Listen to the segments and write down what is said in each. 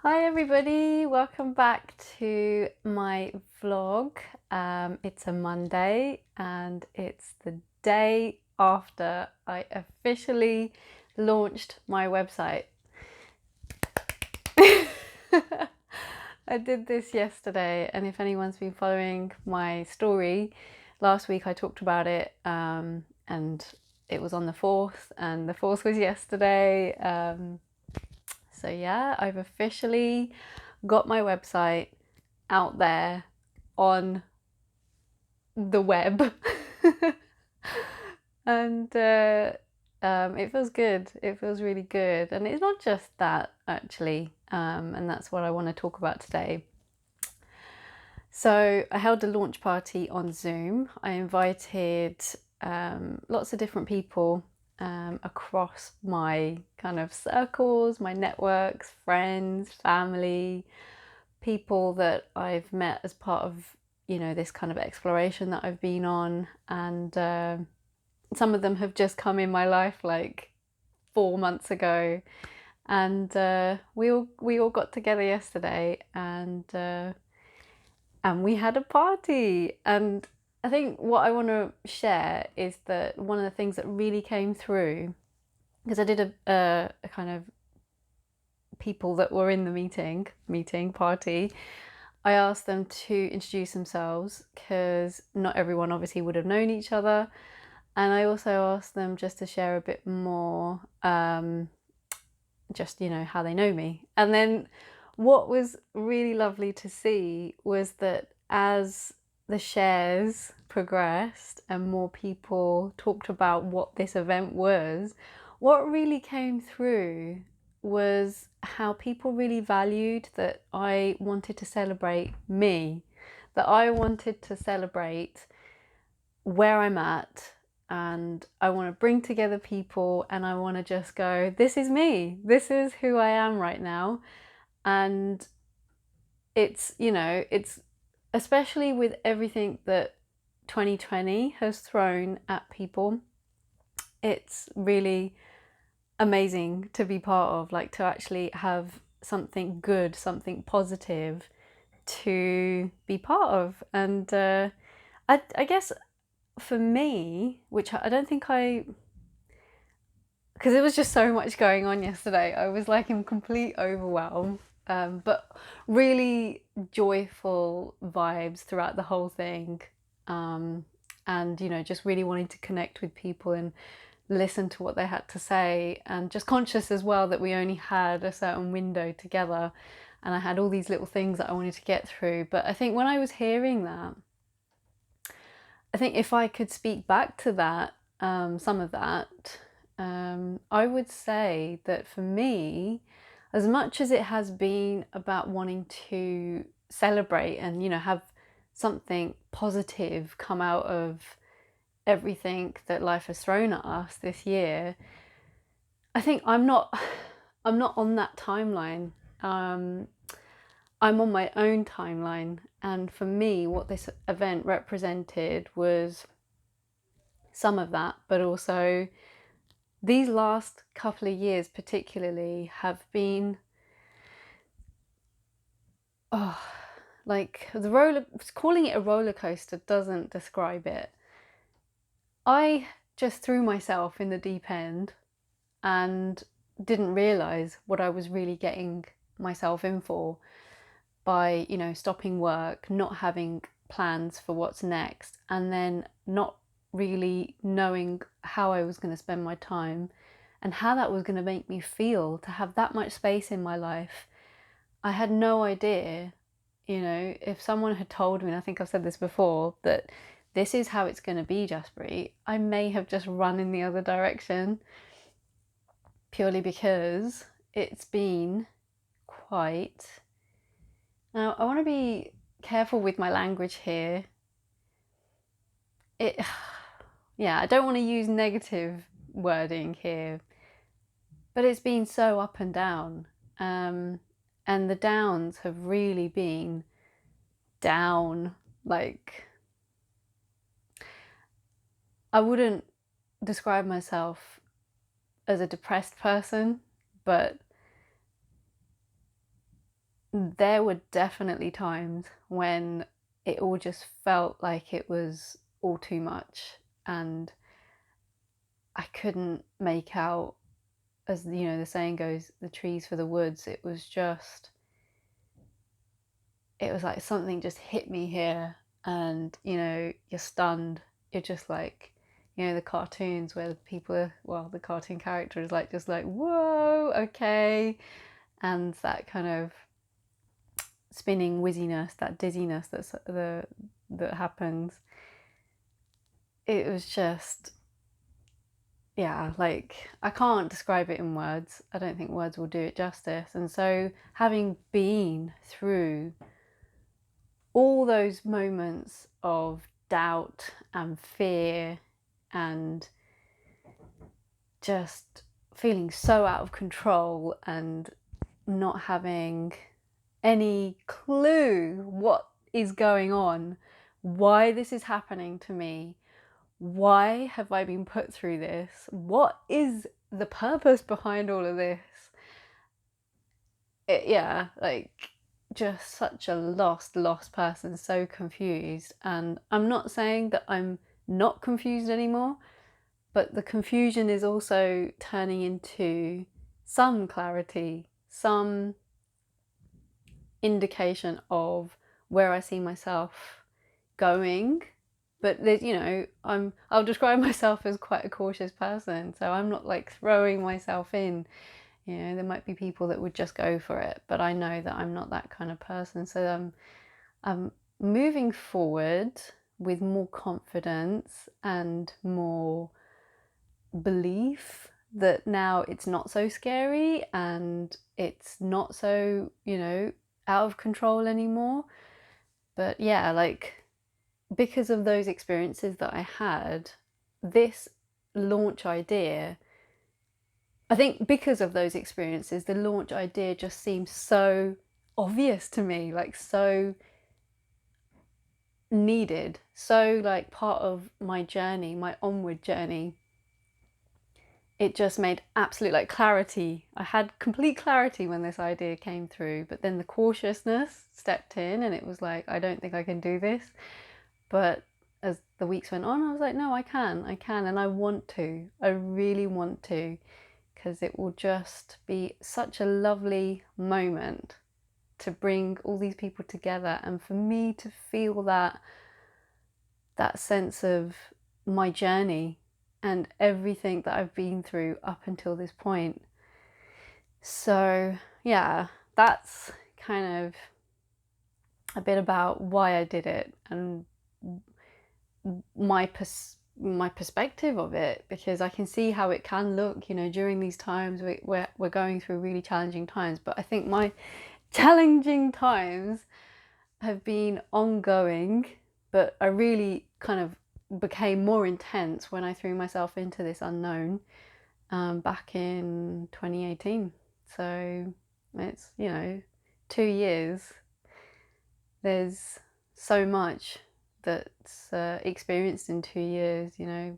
Hi everybody, welcome back to my vlog. It's a Monday and it's the day after I officially launched my website. I did this yesterday, and if anyone's been following my story, last week I talked about it, and it was on the 4th, and the 4th was yesterday. So yeah, I've officially got my website out there on the web. And it feels good. It feels really good. And it's not just that, actually, and that's what I want to talk about today. So I held a launch party on Zoom. I invited lots of different people across my kind of circles, my networks, friends, family, people that I've met as part of, this kind of exploration that I've been on. And some of them have just come in my life like 4 months ago. And we all got together yesterday, and we had a party. And I think what I want to share is that one of the things that really came through, because I did a kind of people that were in the meeting party, I asked them to introduce themselves because not everyone obviously would have known each other. And I also asked them just to share a bit more, just, how they know me. And then what was really lovely to see was that as the shares progressed and more people talked about what this event was, what really came through was how people really valued that I wanted to celebrate me, that I wanted to celebrate where I'm at, and I want to bring together people, and I want to just go, this is me, this is who I am right now. And it's, it's especially with everything that 2020 has thrown at people, it's really amazing to be part of, like to actually have something good, something positive to be part of. And I guess for me, which I don't think because it was just so much going on yesterday, I was like in complete overwhelm, but really joyful vibes throughout the whole thing. And just really wanting to connect with people and listen to what they had to say, and just conscious as well that we only had a certain window together, and I had all these little things that I wanted to get through. But I think when I was hearing that, I think if I could speak back to that, some of that, I would say that for me, as much as it has been about wanting to celebrate and, have something positive come out of everything that life has thrown at us this year, I think I'm not on that timeline. I'm on my own timeline, and for me, what this event represented was some of that, but also these last couple of years particularly have been, like calling it a roller coaster doesn't describe it. I just threw myself in the deep end and didn't realize what I was really getting myself in for by, stopping work, not having plans for what's next, and then not really knowing how I was going to spend my time and how that was going to make me feel to have that much space in my life. I had no idea, if someone had told me, and I think I've said this before, that this is how it's going to be, Jaspreet, I may have just run in the other direction, purely because it's been quite... Now, I want to be careful with my language here. Yeah, I don't want to use negative wording here, but it's been so up and down. And the downs have really been down. Like, I wouldn't describe myself as a depressed person, but there were definitely times when it all just felt like it was all too much, and I couldn't make out, as the saying goes, the trees for the woods. It was like something just hit me here, and you're stunned. You're just like, the cartoons where the cartoon character is like, just like, whoa, okay. And that kind of spinning wizziness, that dizziness that happens. It was just, yeah, like, I can't describe it in words. I don't think words will do it justice. And so, having been through all those moments of doubt and fear and just feeling so out of control and not having any clue what is going on, why this is happening to me, why have I been put through this, what is the purpose behind all of this. Yeah, like, just such a lost person, so confused. And I'm not saying that I'm not confused anymore, but the confusion is also turning into some clarity, some indication of where I see myself going. But there's, I'll describe myself as quite a cautious person, so I'm not like throwing myself in. There might be people that would just go for it, but I know that I'm not that kind of person. So I'm moving forward with more confidence and more belief that now it's not so scary and it's not so, out of control anymore. But yeah, like, because of those experiences that I had, this launch idea, I think because of those experiences, the launch idea just seems so obvious to me, like so needed, so like part of my journey, my onward journey. It just made absolute like clarity. I had complete clarity when this idea came through, but then the cautiousness stepped in and it was like, I don't think I can do this. But as the weeks went on, I was like, no, I can, and I want to. I really want to, because it will just be such a lovely moment to bring all these people together and for me to feel that sense of my journey and everything that I've been through up until this point. So yeah, that's kind of a bit about why I did it and my perspective of it, because I can see how it can look, during these times we're going through really challenging times. But I think my challenging times have been ongoing, but I really kind of became more intense when I threw myself into this unknown back in 2018. So it's 2 years. There's so much that's experienced in 2 years.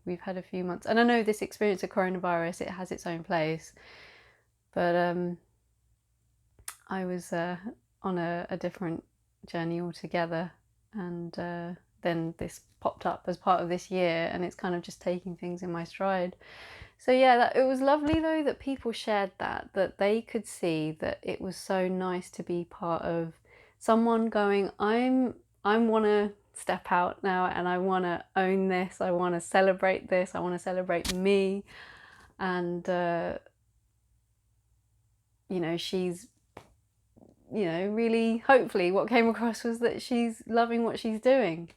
We've had a few months, and I know this experience of coronavirus, it has its own place, but I was on a different journey altogether, and then this popped up as part of this year, and it's kind of just taking things in my stride. So yeah, it was lovely though that people shared that they could see that it was so nice to be part of someone going, I want to step out now and I want to own this, I want to celebrate this, I want to celebrate me. And she's really, hopefully what came across was that she's loving what she's doing,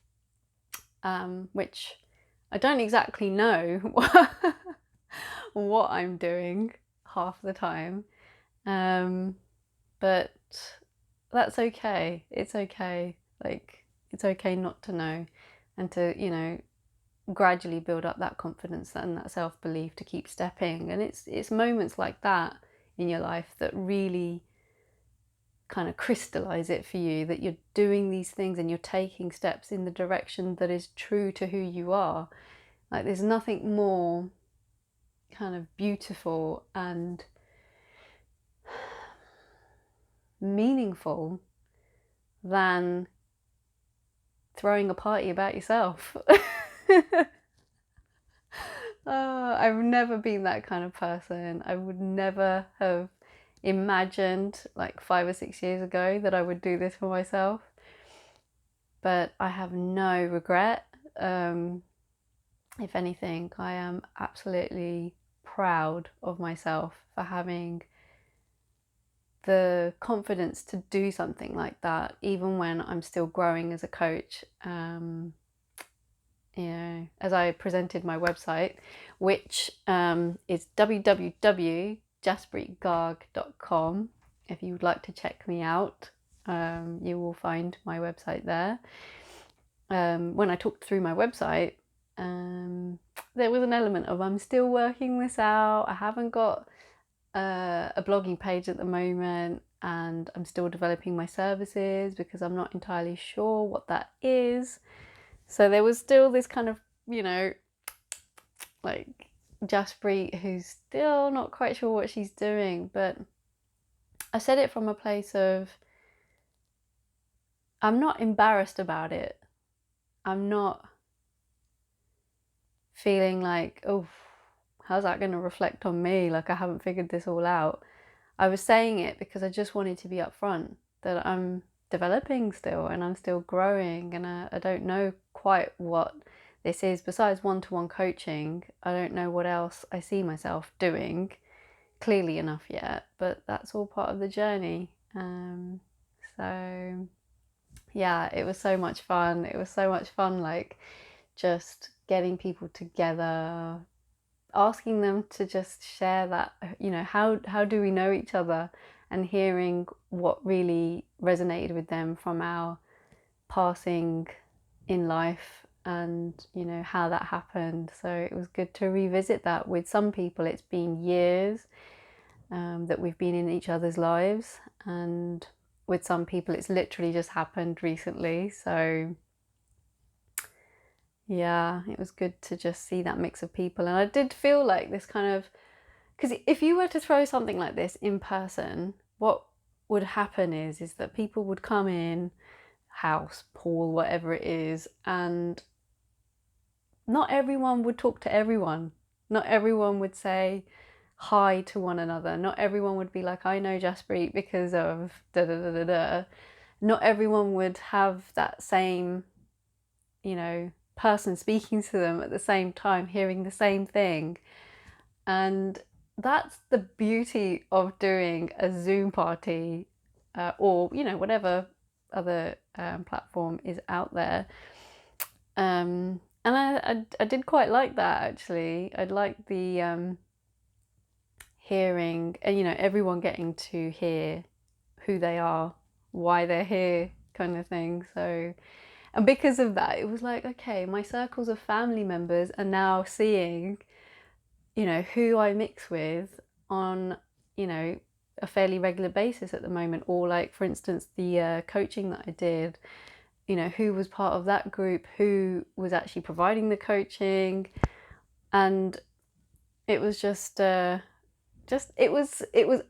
which I don't exactly know what I'm doing half the time, but that's okay. It's okay. Like, it's okay not to know, and to gradually build up that confidence and that self-belief to keep stepping. And it's moments like that in your life that really kind of crystallize it for you, that you're doing these things and you're taking steps in the direction that is true to who you are. Like, there's nothing more kind of beautiful and meaningful than throwing a party about yourself. I've never been that kind of person. I would never have imagined like 5 or 6 years ago that I would do this for myself. But I have no regret. If anything, I am absolutely proud of myself for having the confidence to do something like that, even when I'm still growing as a coach. As I presented my website, which is www.jaspreetgarg.com. If you would like to check me out, you will find my website there. When I talked through my website, there was an element of I'm still working this out. I haven't got a blogging page at the moment, and I'm still developing my services because I'm not entirely sure what that is. So there was still this kind of, like Jaspreet who's still not quite sure what she's doing. But I said it from a place of I'm not embarrassed about it. I'm not feeling like, oh, how's that going to reflect on me? Like I haven't figured this all out. I was saying it because I just wanted to be upfront that I'm developing still and I'm still growing, and I don't know quite what this is besides one-to-one coaching. I don't know what else I see myself doing clearly enough yet, but that's all part of the journey. So yeah, it was so much fun. It was so much fun, like just getting people together, asking them to just share that, how do we know each other, and hearing what really resonated with them from our passing in life, and how that happened. So it was good to revisit that. With some people it's been years that we've been in each other's lives, and with some people it's literally just happened recently. So yeah, it was good to just see that mix of people. And I did feel like this kind of, because if you were to throw something like this in person, what would happen is that people would come in, house, pool, whatever it is, and not everyone would talk to everyone. Not everyone would say hi to one another. Not everyone would be like, I know Jaspreet because of da da da da da. Not everyone would have that same, person speaking to them at the same time, hearing the same thing. And that's the beauty of doing a Zoom party, or whatever other platform is out there. And I did quite like that, actually. I'd like the hearing, and everyone getting to hear who they are, why they're here, kind of thing. So, and because of that, it was like, okay, my circles of family members are now seeing, who I mix with on, a fairly regular basis at the moment. Or like, for instance, the coaching that I did, who was part of that group, who was actually providing the coaching. And it was just it was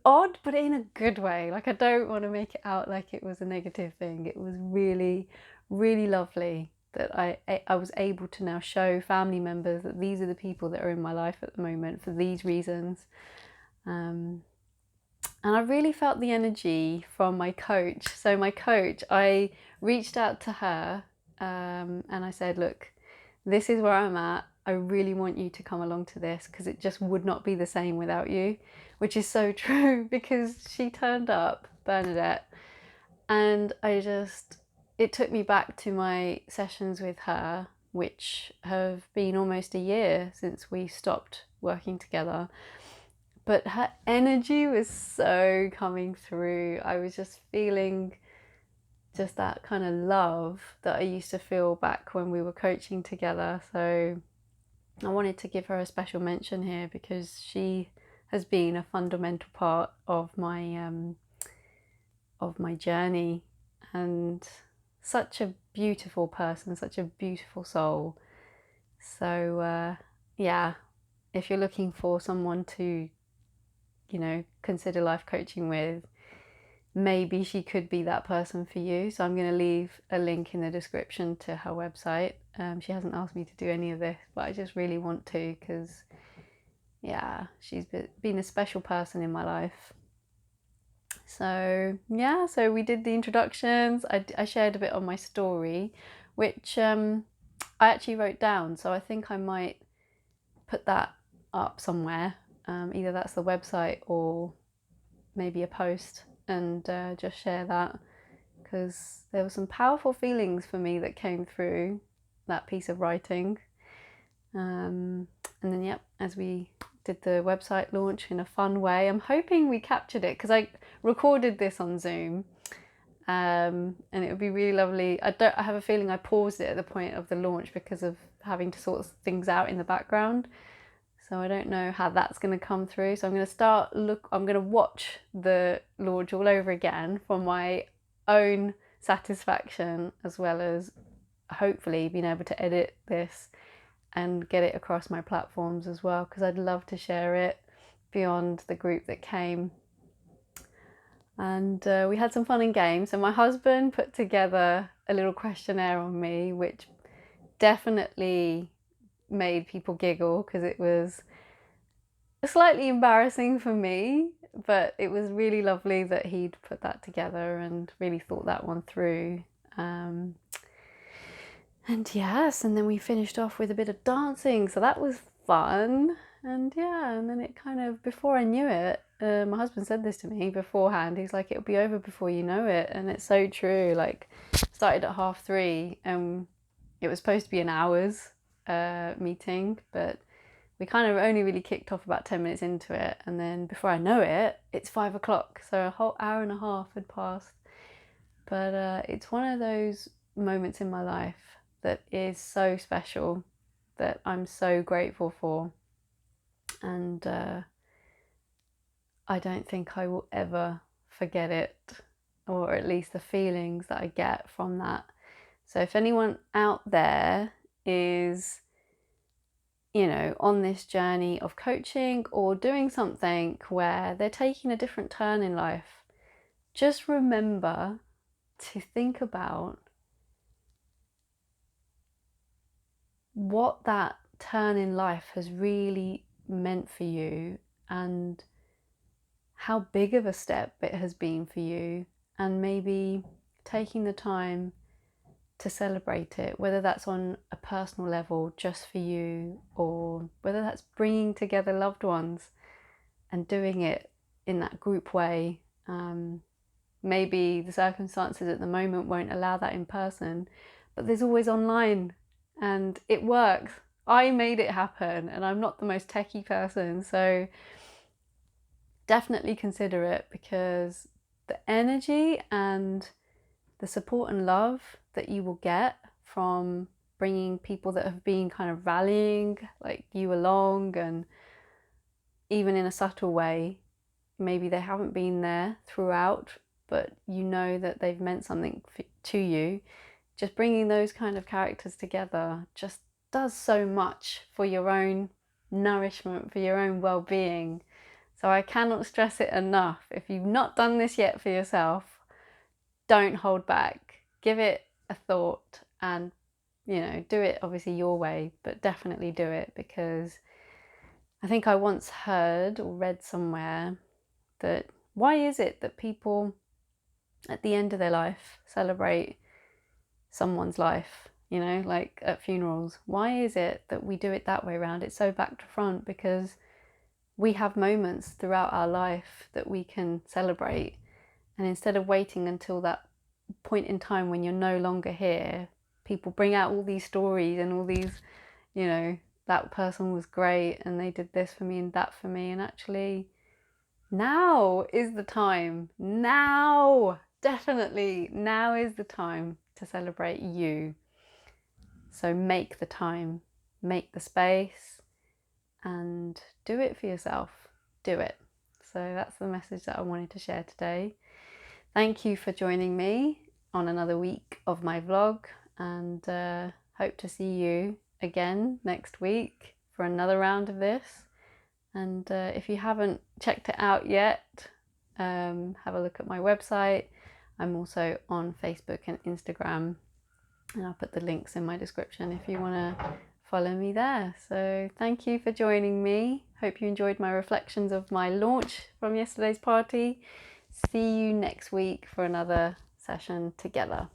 odd, but in a good way. Like, I don't want to make it out like it was a negative thing. It was really, really lovely that I was able to now show family members that these are the people that are in my life at the moment for these reasons. And I really felt the energy from my coach. So my coach, I reached out to her, and I said, look, this is where I'm at. I really want you to come along to this because it just would not be the same without you, which is so true, because she turned up, Bernadette, and it took me back to my sessions with her, which have been almost a year since we stopped working together. But her energy was so coming through. I was just feeling just that kind of love that I used to feel back when we were coaching together. So I wanted to give her a special mention here because she has been a fundamental part of my journey, and such a beautiful person, such a beautiful soul. So yeah, if you're looking for someone to consider life coaching with, maybe she could be that person for you. So I'm going to leave a link in the description to her website. She hasn't asked me to do any of this, but I just really want to, because yeah, she's been a special person in my life. So yeah, so we did the introductions. I shared a bit on my story, which I actually wrote down. So I think I might put that up somewhere. Either that's the website or maybe a post, and just share that, because there were some powerful feelings for me that came through that piece of writing. And then, yep, as we did the website launch in a fun way, I'm hoping we captured it, because I recorded this on Zoom, and it would be really lovely. I have a feeling I paused it at the point of the launch because of having to sort things out in the background. So I don't know how that's going to come through. So I'm going to watch the launch all over again for my own satisfaction, as well as hopefully being able to edit this and get it across my platforms as well, because I'd love to share it beyond the group that came. And we had some fun and games. So my husband put together a little questionnaire on me, which definitely made people giggle, because it was slightly embarrassing for me, but it was really lovely that he'd put that together and really thought that one through. And yes, and then we finished off with a bit of dancing, so that was fun. And yeah, and then it kind of, before I knew it, my husband said this to me beforehand, he's like, it'll be over before you know it. And it's so true. Like, started at 3:30 and it was supposed to be an hour's meeting, but we kind of only really kicked off about 10 minutes into it, and then before I know it, it's 5 o'clock, so a whole hour and a half had passed. But it's one of those moments in my life that is so special, that I'm so grateful for, and I don't think I will ever forget it, or at least the feelings that I get from that. So if anyone out there is, you know, on this journey of coaching or doing something where they're taking a different turn in life, just remember to think about what that turn in life has really meant for you, and how big of a step it has been for you, and maybe taking the time to celebrate it, whether that's on a personal level just for you, or whether that's bringing together loved ones and doing it in that group way. Maybe the circumstances at the moment won't allow that in person, but there's always online, and it works. I made it happen, and I'm not the most techie person, so definitely consider it, because the energy and the support and love that you will get from bringing people that have been kind of rallying like you along, and even in a subtle way, maybe they haven't been there throughout, but you know that they've meant something to you. Just bringing those kind of characters together just does so much for your own nourishment, for your own well-being. So I cannot stress it enough. If you've not done this yet for yourself, don't hold back. Give it a thought, and, you know, do it obviously your way, but definitely do it, because I think I once heard or read somewhere that why is it that people at the end of their life celebrate someone's life, you know, like at funerals? Why is it that we do it that way around? It's so back to front, because we have moments throughout our life that we can celebrate, and instead of waiting until that point in time when you're no longer here, people bring out all these stories and all these, you know, that person was great and they did this for me and that for me, and actually now is the time. Now, definitely now is the time to celebrate you. So make the time, make the space, and do it for yourself. Do it. So that's the message that I wanted to share today. Thank you for joining me on another week of my vlog, and hope to see you again next week for another round of this. And if you haven't checked it out yet, have a look at my website. I'm also on Facebook and Instagram, and I'll put the links in my description if you want to follow me there. So thank you for joining me. Hope you enjoyed my reflections of my launch from yesterday's party. See you next week for another session together.